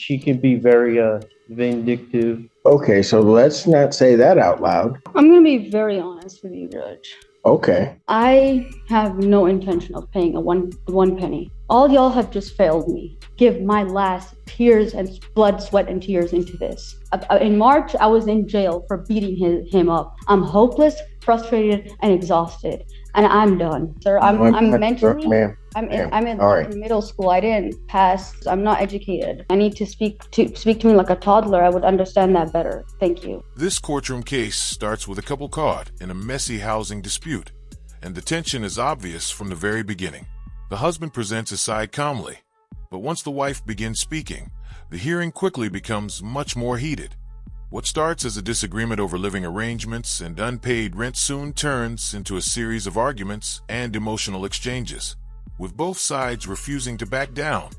she can be very vindictive. Okay, so let's not say that out loud. I'm gonna be very honest with you, Judge. Okay. I have no intention of paying one penny. All y'all have just failed me. Give my last tears and blood, sweat, and tears into this. In March, I was in jail for beating him up. I'm hopeless, frustrated, and exhausted, and I'm done, sir. I'm mentally. Ma'am. I'm in middle school. I didn't pass. I'm not educated. I need to speak to me like a toddler. I would understand that better. Thank you. This courtroom case starts with a couple caught in a messy housing dispute, and the tension is obvious from the very beginning. The husband presents his side calmly, but once the wife begins speaking, the hearing quickly becomes much more heated. What starts as a disagreement over living arrangements and unpaid rent soon turns into a series of arguments and emotional exchanges. With both sides refusing to back down,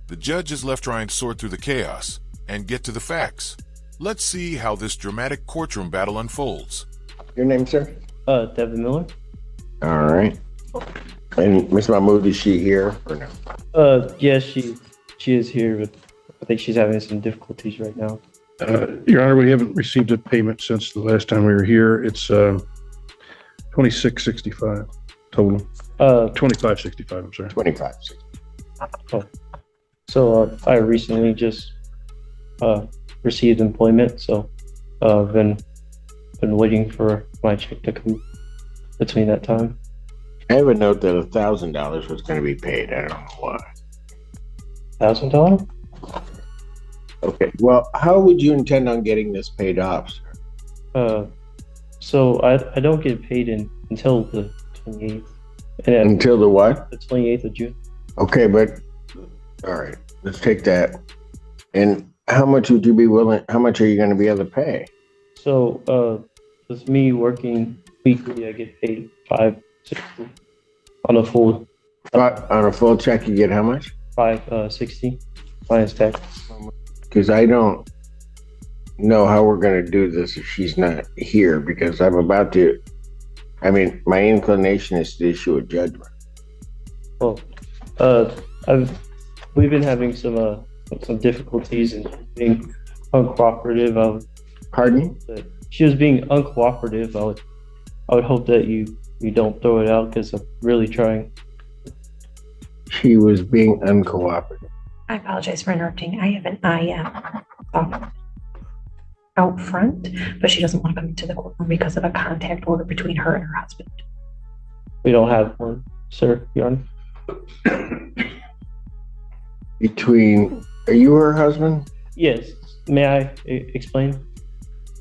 the judge is left trying to sort through the chaos and get to the facts. Let's see how this dramatic courtroom battle unfolds. Your name, sir? Devin Miller. All right. And Miss Mahmood, is she here or no? Yes, she is here, but I think she's having some difficulties right now. Your Honor, we haven't received a payment since the last time we were here. It's $26.65 total. 25.65. I'm sorry. 25. Oh. So I recently just received employment, so I've been waiting for my check to come between that time. I have a note that $1,000 was going to be paid. I don't know why. $1,000? Okay. Well, how would you intend on getting this paid off, sir? So I don't get paid until the 28th. Until the what? The 28th of June. Okay, but all right, let's take that. And how much would you be willing? How much are you going to be able to pay? So with me working weekly, I get paid $5.60 on a full. On a full check, you get how much? $5.60 minus tax. Because I don't know how we're going to do this if she's not here, because I'm about to. I mean, my inclination is to issue a judgment. Well, we've been having some difficulties in being uncooperative. Pardon? She was being uncooperative. I would hope that you don't throw it out because I'm really trying. She was being uncooperative. I apologize for interrupting. I have an IM out front, but she doesn't want to come into the courtroom because of a contact order between her and her husband. We don't have one, sir, Your Honor. Are you her husband? Yes. May I explain?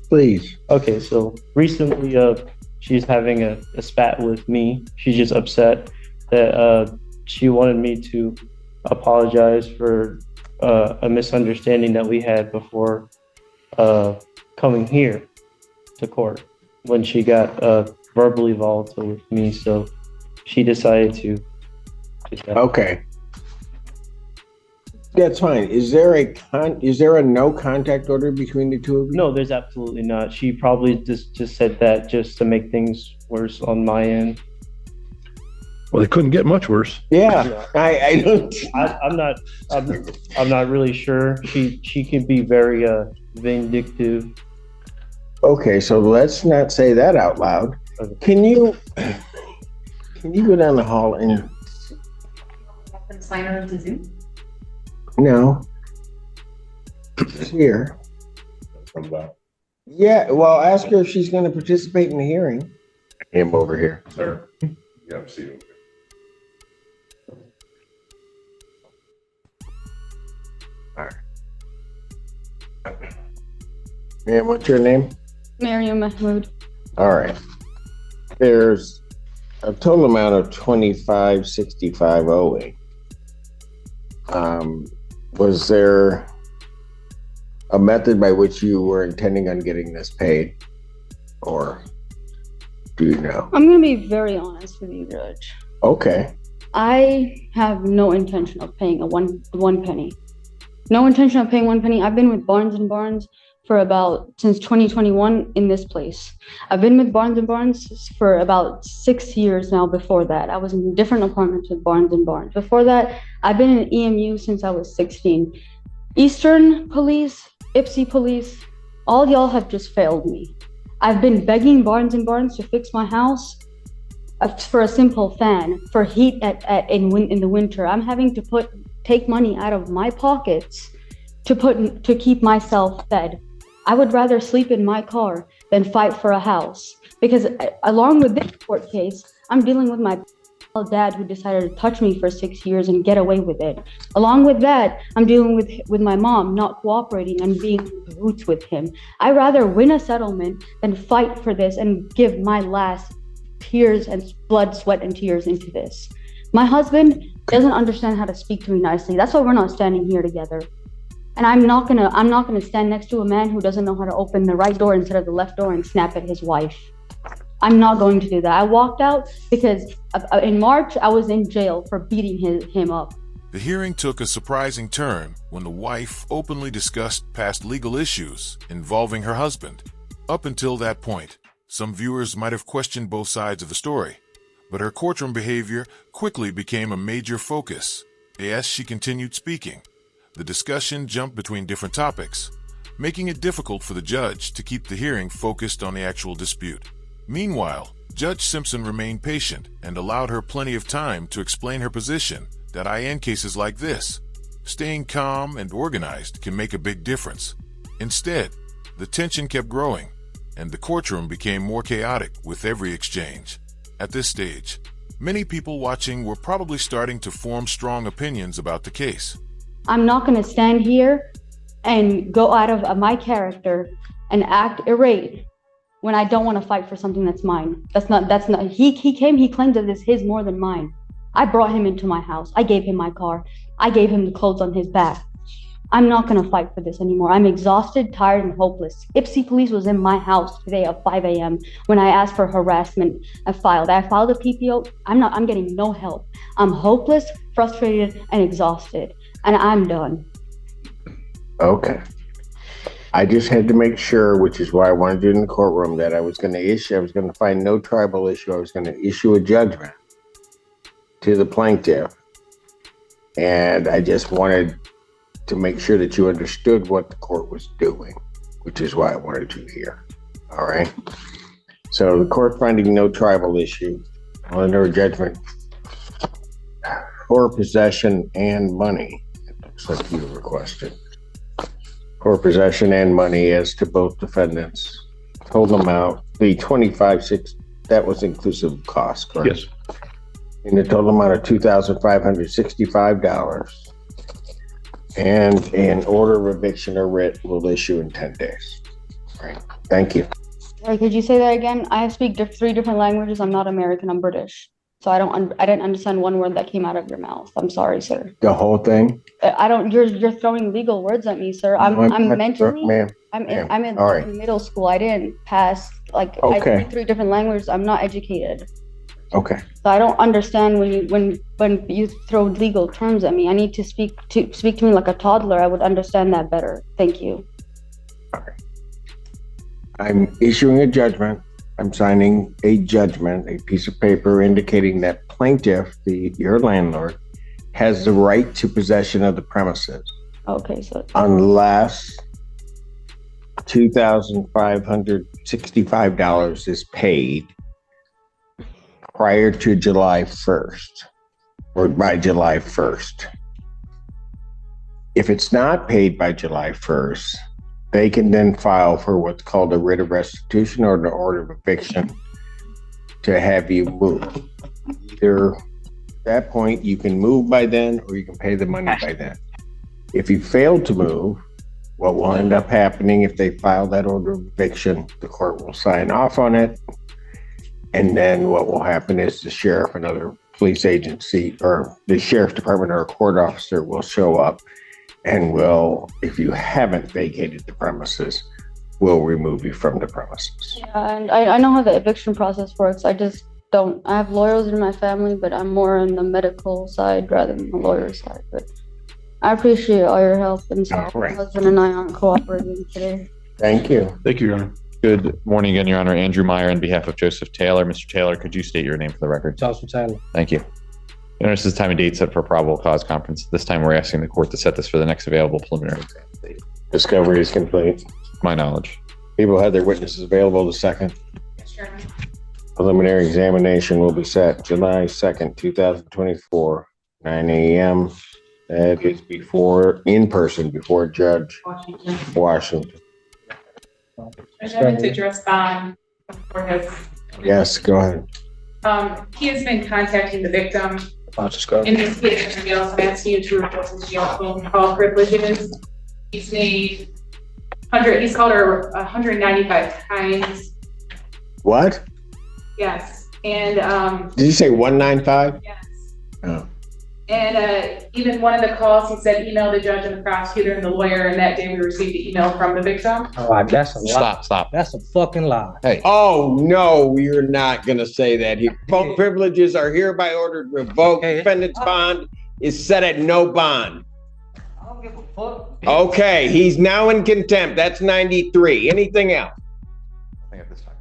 Please. Okay, so recently she's having a spat with me. She's just upset that she wanted me to apologize for a misunderstanding that we had before coming here to court when she got verbally volatile with me. So she decided to. Okay. That's fine. Is there a no contact order between the two of you? No, there's absolutely not. She probably just said that just to make things worse on my end. Well, they couldn't get much worse. Yeah. I don't. I'm not really sure. She can be very vindictive. Okay, so let's not say that out loud. Okay. Can you go down the hall and Sign her into Zoom? No. She's here. Yeah, well, ask her if she's going to participate in the hearing. Him over here. Sir. Yeah, see you. All right. Ma'am, what's your name? Miriam Mahmood. All right. There's a total amount of $25.65 owing. Was there a method by which you were intending on getting this paid, or do you know? I'm going to be very honest with you, Judge. Okay. I have no intention of paying one penny. No intention of paying 1 penny. I've been with Barnes & Barnes since 2021 in this place. I've been with Barnes & Barnes for about 6 years now. Before that, I was in different apartments with Barnes & Barnes. Before that, I've been in EMU since I was 16. Eastern police, Ipsy police, all y'all have just failed me. I've been begging Barnes and Barnes to fix my house for a simple fan for heat in the winter. I'm having to take money out of my pockets to keep myself fed. I would rather sleep in my car than fight for a house, because along with this court case, I'm dealing with my dad who decided to touch me for 6 years and get away with it. Along with that, I'm dealing with my mom not cooperating and being in cahoots with him. I'd rather win a settlement than fight for this and give my last tears and blood, sweat, and tears into this. My husband doesn't understand how to speak to me nicely. That's why we're not standing here together. And I'm not gonna stand next to a man who doesn't know how to open the right door instead of the left door and snap at his wife. I'm not going to do that. I walked out because in March, I was in jail for beating him up. The hearing took a surprising turn when the wife openly discussed past legal issues involving her husband. Up until that point, some viewers might have questioned both sides of the story, but her courtroom behavior quickly became a major focus. As she continued speaking, the discussion jumped between different topics, making it difficult for the judge to keep the hearing focused on the actual dispute. Meanwhile, Judge Simpson remained patient and allowed her plenty of time to explain her position that in cases like this, staying calm and organized can make a big difference. Instead, the tension kept growing, and the courtroom became more chaotic with every exchange. At this stage, many people watching were probably starting to form strong opinions about the case. I'm not going to stand here and go out of my character and act irate when I don't want to fight for something that's mine. That's not, he claims that it's his more than mine. I brought him into my house. I gave him my car. I gave him the clothes on his back. I'm not going to fight for this anymore. I'm exhausted, tired, and hopeless. Ipsy police was in my house today at 5 a.m. when I asked for harassment. I filed a PPO. I'm getting no help. I'm hopeless, frustrated, and exhausted, and I'm done. Okay. I just had to make sure, which is why I wanted it in the courtroom, that I was going to find no tribal issue. I was going to issue a judgment to the plaintiff. And I just wanted to make sure that you understood what the court was doing, which is why I wanted you here. All right. So the court finding no tribal issue on their judgment for possession and money. It looks like you requested. For possession and money as to both defendants. Total amount, the $25,600, that was inclusive of costs, correct? Yes. In the total amount of $2,565. And an order of eviction or writ will issue in 10 days. All right, thank you. Sorry, could you say that again? I speak 3 different languages. I'm not American, I'm British. So I didn't understand one word that came out of your mouth. I'm sorry, sir. The whole thing? You're throwing legal words at me, sir. I'm mentally, Ma'am, I'm in all right. middle school. I didn't pass, I Okay. speak 3 different languages. I'm not educated. Okay, So I don't understand when you throw legal terms at me. I need to speak to me like a toddler. I would understand that better. Thank you. I'm issuing a judgment. I'm signing a judgment, a piece of paper indicating that plaintiff, your landlord, has the right to possession of the premises Okay, so unless $2,565 is paid prior to July 1st or by July 1st. If it's not paid by July 1st, they can then file for what's called a writ of restitution or an order of eviction to have you move. Either at that point, you can move by then or you can pay the money by then. If you fail to move, what will end up happening if they file that order of eviction, the court will sign off on it. And then what will happen is the sheriff and other police agency or the sheriff's department or a court officer will show up and will, if you haven't vacated the premises, will remove you from the premises. yeah, and I know how the eviction process works. I just don't. I have lawyers in my family, but I'm more on the medical side rather than the lawyer side. But I appreciate all your help, and so All right. my husband and I aren't cooperating today. Thank you. Thank you, Your Honor. Good morning again, Your Honor. Andrew Meyer on behalf of Joseph Taylor. Mr. Taylor, could you state your name for the record? Joseph Taylor. Thank you. Notice this time and date set for probable cause conference. This time we're asking the court to set this for the next available preliminary exam date. Discovery is complete. To my knowledge. People had their witnesses available the second. Preliminary examination will be set July 2nd, 2024, 9 a.m. That is in person, before Judge Washington. I wanted to address Bond before his. Yes, go ahead. He has been contacting the victim. In this case, I'm also asking you to report his jail phone call privileges. He's called her 195 times. What? Yes. And Did you say 195? yes. Oh. And even one of the calls, he said email the judge and the prosecutor and the lawyer, and that day we received the email from the victim. Oh, that's a lie. Stop. That's a fucking lie. Hey, Oh, no, you're not going to say that here. Both privileges are hereby ordered revoked. Okay. Defendant's bond is set at no bond. I don't give a fuck. Okay, he's now in contempt. That's 93. Anything else? I think at this time,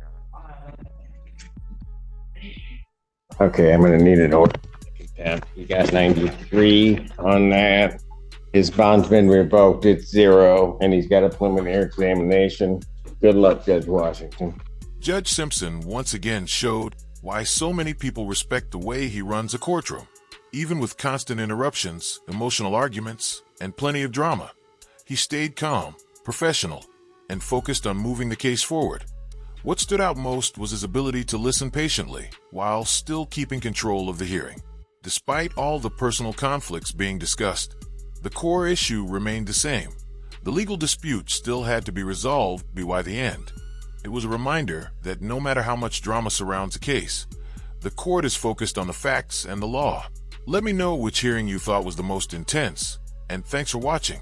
Okay, I'm going to need an order. Contempt. You got 93 on that. His bond's been revoked. It's 0, and he's got a preliminary examination. Good luck, Judge Washington. Judge Simpson once again showed why so many people respect the way he runs a courtroom. Even with constant interruptions, emotional arguments, and plenty of drama, he stayed calm, professional, and focused on moving the case forward. What stood out most was his ability to listen patiently while still keeping control of the hearing. Despite all the personal conflicts being discussed, the core issue remained the same. The legal dispute still had to be resolved by the end. It was a reminder that no matter how much drama surrounds a case, the court is focused on the facts and the law. Let me know which hearing you thought was the most intense, and thanks for watching.